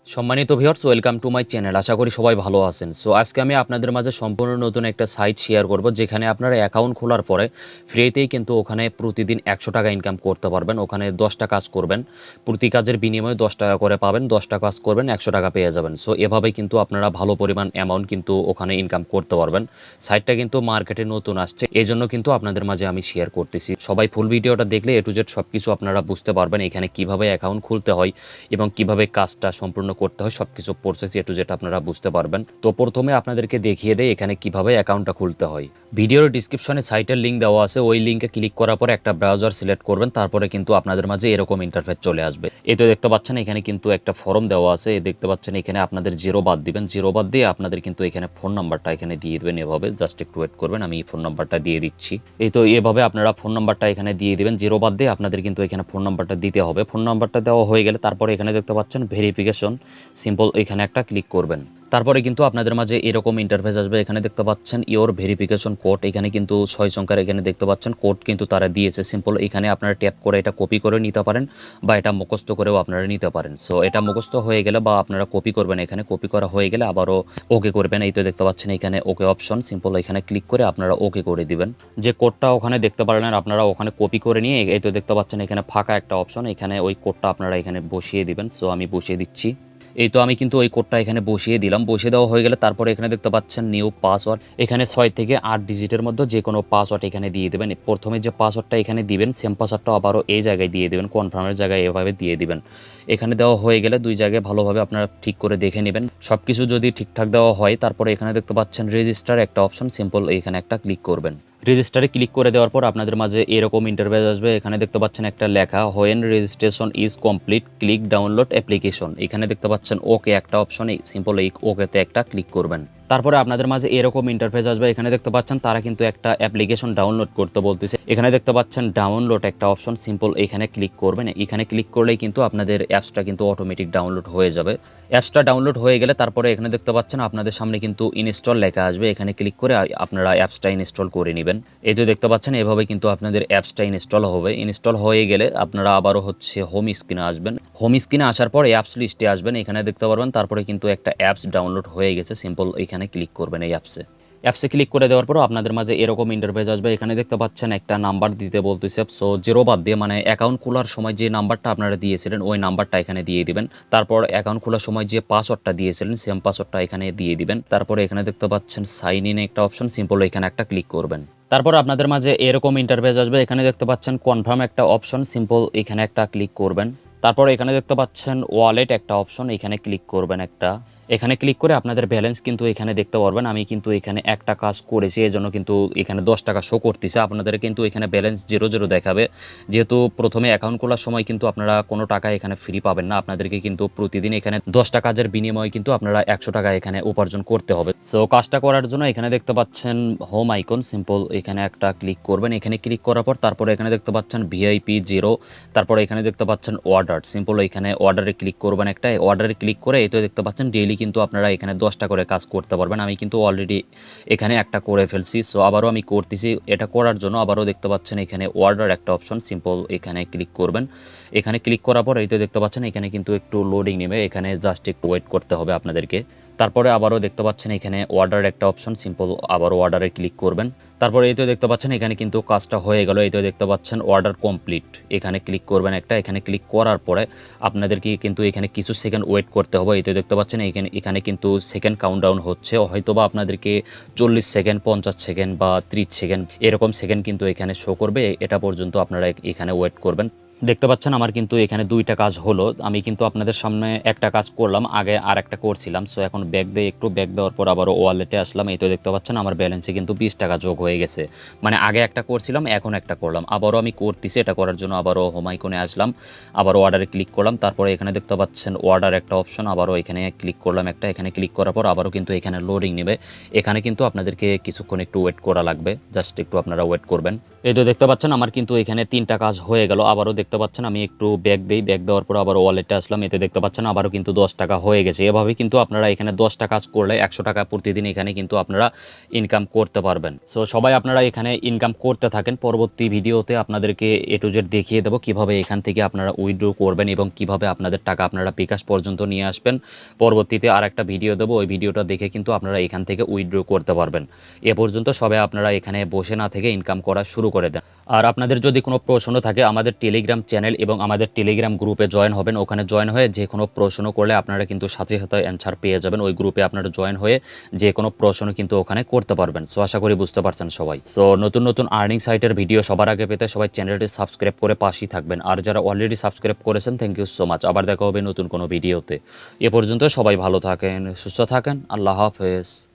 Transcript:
সম্মানিত viewers, welcome to my channel. আশা করি সবাই ভালো আছেন। সো আজকে আমি আপনাদের মাঝে সম্পূর্ণ নতুন একটা সাইট শেয়ার করব, যেখানে আপনারা অ্যাকাউন্ট খোলার পরে ফ্রিতেই কিন্তু ওখানে প্রতিদিন 100 টাকা ইনকাম করতে পারবেন। ওখানে 10টা কাজ করবেন, প্রতি কাজের বিনিময়ে 10 টাকা করে পাবেন। 10টা কাজ করবেন, 100 টাকা পেয়ে যাবেন। সো এভাবেই কিন্তু আপনারা ভালো পরিমাণ অ্যামাউন্ট কিন্তু ওখানে ইনকাম করতে পারবেন। সাইটটা কিন্তু মার্কেটে নতুন আসছে, এই জন্য কিন্তু আপনাদের মাঝে আমি শেয়ার করতেছি। সবাই ফুল ভিডিওটা দেখলে A to Z সব কিছু আপনারা বুঝতে পারবেন, এখানে কিভাবে অ্যাকাউন্ট খুলতে হয় এবং কিভাবে কাজটা সম্পূর্ণ করতে হয়, সবকিছু প্রসেস A to Z আপনারা বুঝতে পারবেন। তো প্রথমে আপনাদেরকে দেখিয়ে দেই এখানে কিভাবে অ্যাকাউন্টটা খুলতে হয়। ভিডিওর ডিসক্রিপশনে সাইটের লিঙ্ক দেওয়া আছে, ওই লিঙ্কে ক্লিক করার পরে একটা ব্রাউজার সিলেক্ট করবেন, তারপরে কিন্তু আপনাদের মাঝে এরকম ইন্টারফেস চলে আসবে। এই তো দেখতে পাচ্ছেন এখানে কিন্তু একটা ফর্ম দেওয়া আছে, দেখতে পাচ্ছেন এখানে আপনাদের জিরো বাদ দিবেন। জিরো বাদ দিয়ে আপনাদের কিন্তু এখানে ফোন নাম্বারটা এখানে দিয়ে দেবেন। এভাবে জাস্ট একটু ওয়েট করবেন, আমি ফোন নাম্বারটা দিয়ে দিচ্ছি। এই তো এভাবে আপনারা ফোন নাম্বারটা এখানে দিয়ে দিবেন। জিরো বাদ দিয়ে আপনাদের কিন্তু এখানে ফোন নাম্বারটা দিতে হবে। ফোন নাম্বারটা দেওয়া হয়ে গেলে তারপরে এখানে দেখতে পাচ্ছেন ভেরিফিকেশন সিম্পল, এখানে একটা ক্লিক করবেন। তারপরে কিন্তু আপনাদের মাঝে এরকম ইন্টারফেস আসবে। এখানে দেখতে পাচ্ছেন ইওর ভেরিফিকেশন কোড, এখানে কিন্তু 6 সংখ্যার এখানে দেখতে পাচ্ছেন কোড কিন্তু তারা দিয়েছে। সিম্পল এখানে আপনারা ট্যাপ করে এটা কপি করে নিতে পারেন বা এটা মুখস্থ করেও আপনারা নিতে পারেন। সো এটা মুখস্থ হয়ে গেলে বা আপনারা কপি করবেন, এখানে কপি করা হয়ে গেলে আবারও ওকে করবেন। এই তো দেখতে পাচ্ছেন এখানে ওকে অপশন, সিম্পল এখানে ক্লিক করে আপনারা ওকে করে দিবেন। যে কোডটা ওখানে দেখতে পারলেন আপনারা ওখানে কপি করে নিয়ে এই তো দেখতে পাচ্ছেন এখানে ফাঁকা একটা অপশন, এখানে ওই কোডটা আপনারা এখানে বসিয়ে দিবেন। সো আমি বসিয়ে দিচ্ছি। এই তো আমি কিন্তু ওই কোডটা এখানে বসিয়ে দিলাম। বসিয়ে দেওয়া হয়ে গেলে তারপরে এখানে দেখতে পাচ্ছেন নিউ পাসওয়ার্ড, এখানে 6 থেকে 8 ডিজিটের মধ্যে যে কোনো পাসওয়ার্ড এখানে দিয়ে দেবেন। প্রথমে যে পাসওয়ার্ডটা এখানে দিবেন সেম পাসওয়ার্ডটা আবারও এই জায়গায় দিয়ে দেবেন, কনফার্মের জায়গায় এভাবে দিয়ে দিবেন। এখানে দেওয়া হয়ে গেলে দুই জায়গায় ভালোভাবে আপনারা ঠিক করে দেখে নেবেন সব কিছু যদি ঠিকঠাক দেওয়া হয়। তারপরে এখানে দেখতে পাচ্ছেন রেজিস্টার একটা অপশন, সিম্পল এখানে একটা ক্লিক করবেন। রেজিস্টারে ক্লিক করে দেওয়ার পর আপনাদের মাঝে এরকম ইন্টারফেস আসবে। এখানে দেখতে পাচ্ছেন একটা লেখা when registration is complete click download application, এখানে দেখতে পাচ্ছেন ওকে একটা অপশন, সিম্পল এই ওকেতে একটা ক্লিক করবেন। তারপরে আপনাদের মাঝে এরকম ইন্টারফেস আসবে। এখানে দেখতে পাচ্ছেন তারা কিন্তু একটা অ্যাপ্লিকেশন ডাউনলোড করতে বলতেছে। এখানে দেখতে পাচ্ছেন ডাউনলোড একটা অপশন, সিম্পল এখানে ক্লিক করবেন। এখানে ক্লিক করলেই কিন্তু আপনাদের অ্যাপসটা কিন্তু অটোমেটিক ডাউনলোড হয়ে যাবে। অ্যাপসটা ডাউনলোড হয়ে গেলে তারপরে এখানে দেখতে পাচ্ছেন আপনাদের সামনে কিন্তু ইনস্টল লেখা আসবে, এখানে ক্লিক করে আপনারা অ্যাপসটা ইনস্টল করে নেবেন। এই তো দেখতে পাচ্ছেন এভাবে কিন্তু আপনাদের অ্যাপসটা ইনস্টল হবে। ইনস্টল হয়ে গেলে আপনারা আবারও হোম স্ক্রিনে আসবেন। হোম স্ক্রিনে আসার পর অ্যাপস লিস্টে আসবেন, এখানে দেখতে পারবেন তারপরে কিন্তু একটা অ্যাপস ডাউনলোড হয়ে গেছে। সিম্পল এখানে ক্লিক করবেন এই অ্যাপসে ক্লিক করে দেওয়ার পর আপনাদের মাঝে এরকম ইন্টারফেস আসবে। এখানে দেখতে পাচ্ছেন একটা নাম্বার দিতে বলতেছে। সো জিরো বাদ দিয়ে মানে অ্যাকাউন্ট খোলার সময় যে নাম্বারটা আপনারা দিয়েছিলেন ওই নাম্বারটা এখানে দিয়ে দিবেন। তারপর অ্যাকাউন্ট খোলার সময় যে পাসওয়ার্ডটা দিয়েছিলেন সেম পাসওয়ার্ডটা এখানে দিয়ে দিবেন। তারপরে এখানে দেখতে পাচ্ছেন সাইন ইন একটা অপশন, সিম্পল এখানে একটা ক্লিক করবেন। তারপর আপনাদের মাঝে এরকম ইন্টারফেস আসবে। এখানে দেখতে পাচ্ছেন কনফার্ম একটা অপশন, সিম্পল এখানে একটা ক্লিক করবেন। তারপর এখানে দেখতে পাচ্ছেন ওয়ালেট একটা অপশন, এখানে ক্লিক করবেন একটা। এখানে ক্লিক করে আপনাদের ব্যালেন্স কিন্তু এখানে দেখতে পারবেন। আমি কিন্তু এখানে একটা কাজ করেছি, এজন্য কিন্তু এখানে 10 টাকা শো করতেছে। আপনাদের কিন্তু এখানে ব্যালেন্স 0 দেখাবে, যেহেতু প্রথমে অ্যাকাউন্ট খোলার সময় কিন্তু আপনারা কোনো টাকা এখানে ফ্রি পাবেন না। আপনাদেরকে কিন্তু প্রতিদিন এখানে 10টা কাজের বিনিময়ে কিন্তু আপনারা 100 টাকা এখানে উপার্জন করতে হবে। সো কাজটা করার জন্য এখানে দেখতে পাচ্ছেন হোম আইকন, সিম্পল এখানে একটা ক্লিক করবেন। এখানে ক্লিক করার পর তারপরে এখানে দেখতে পাচ্ছেন ভিআইপি 0, তারপরে এখানে দেখতে পাচ্ছেন অর্ডার, সিম্পল এখানে অর্ডারে ক্লিক করবেন একটা। অর্ডারে ক্লিক করে এই তো দেখতে পাচ্ছেন ডেইলি কিন্তু আপনারা এখানে 10টা করে কাজ করতে পারবেন। আমি কিন্তু অলরেডি এখানে একটা করে ফেলছি। সো আবারও আমি করতেছি। এটা করার জন্য আবারও দেখতে পাচ্ছেন এখানে অর্ডার একটা অপশন, সিম্পল এখানে ক্লিক করবেন। এখানে ক্লিক করার পর এই তো দেখতে পাচ্ছেন এখানে কিন্তু একটু লোডিং নেবে, এখানে জাস্ট একটু ওয়েট করতে হবে আপনাদেরকে। তারপরে আবারও দেখতে পাচ্ছেন এখানে অর্ডার একটা অপশন, সিম্পল আবারও অর্ডারে ক্লিক করবেন। তারপরে এই তো দেখতে পাচ্ছেন এখানে কিন্তু কাজটা হয়ে গেল। এই তো দেখতে পাচ্ছেন অর্ডার কমপ্লিট, এখানে ক্লিক করবেন একটা। এখানে ক্লিক করার পরে আপনাদেরকে কিন্তু এখানে কিছু সেকেন্ড ওয়েট করতে হবে। এই তো দেখতে পাচ্ছেন এখানে কিন্তু সেকেন্ড কাউন্টডাউন হচ্ছে, হয়তো বা আপনাদেরকে 40 সেকেন্ড, 50 সেকেন্ড বা 30 সেকেন্ড এরকম সেকেন্ড কিন্তু এখানে শো করবে। এটা পর্যন্ত আপনারা এখানে ওয়েট করবেন। দেখতে পাচ্ছেন আমার কিন্তু এখানে 2টা কাজ হলো। আমি কিন্তু আপনাদের সামনে একটা কাজ করলাম, আগে আর একটা করছিলাম। সো এখন ব্যাক দেওয়ার পর আবারও ওয়ালেটে আসলাম। এই তো দেখতে পাচ্ছেন আমার ব্যালেন্সে কিন্তু 20 টাকা যোগ হয়ে গেছে। মানে আগে একটা করছিলাম, এখন একটা করলাম, আবারও আমি করতেছি। এটা করার জন্য আবারও হোম আইকনে আসলাম, আবারও অর্ডারে ক্লিক করলাম। তারপরে এখানে দেখতে পাচ্ছেন অর্ডার একটা অপশন, আবারও এখানে ক্লিক করলাম একটা। এখানে ক্লিক করার পর আবারও কিন্তু এখানে লোডিং নেবে। এখানে কিন্তু আপনাদেরকে কিছুক্ষণ একটু ওয়েট করা লাগবে, জাস্ট একটু আপনারা ওয়েট করবেন। এই তো দেখতে পাচ্ছেন আমার কিন্তু এখানে 3টা কাজ হয়ে গেল। আবারও দেখতে পাচ্ছেন আমি একটু ব্যাক দেই, ব্যাক দেওয়ার পর আবার ওয়ালেটে আসলাম, এতে দেখতে পাচ্ছেন আবারও কিন্তু 10 টাকা হয়ে গেছে। এভাবে কিন্তু আপনারা এখানে 10টা কাজ করলে 100 টাকা প্রতিদিন এখানে কিন্তু আপনারা ইনকাম করতে পারবেন। সো সবাই আপনারা এখানে ইনকাম করতে থাকেন। পরবর্তী ভিডিওতে আপনাদেরকে এ টু জেড দেখিয়ে দেবো কীভাবে এখান থেকে আপনারা উইথড্র করবেন এবং কিভাবে আপনাদের টাকা আপনারা বিকাশ পর্যন্ত নিয়ে আসবেন। পরবর্তীতে আর একটা ভিডিও দেবো, ওই ভিডিওটা দেখে কিন্তু আপনারা এখান থেকে উইথড্র করতে পারবেন। এ পর্যন্ত সবাই আপনারা এখানে বসে না থেকে ইনকাম করা শুরু করে দেন। আর আপনাদের যদি কোনো প্রশ্ন থাকে আমাদের টেলিগ্রাম চ্যানেল এবং আমাদের টেলিগ্রাম গ্রুপে জয়েন হবেন। ওখানে জয়েন হয়ে যে কোনো প্রশ্ন করলে আপনারা কিন্তু সাথে সাথে অ্যান্সার পেয়ে যাবেন। ওই গ্রুপে আপনারা জয়েন হয়ে যে কোনো প্রশ্ন কিন্তু ওখানে করতে পারবেন। সো আশা করি বুঝতে পারছেন সবাই। সো নতুন নতুন আর্নিং সাইটের ভিডিও সবার আগে পেতে সবাই চ্যানেলটি সাবস্ক্রাইব করে পাশেই থাকবেন। আর যারা অলরেডি সাবস্ক্রাইব করেছেন থ্যাংক ইউ সো মাচ। আবার দেখা হবে নতুন কোনো ভিডিওতে। এ পর্যন্ত সবাই ভালো থাকেন, সুস্থ থাকেন। আল্লাহ হাফেজ।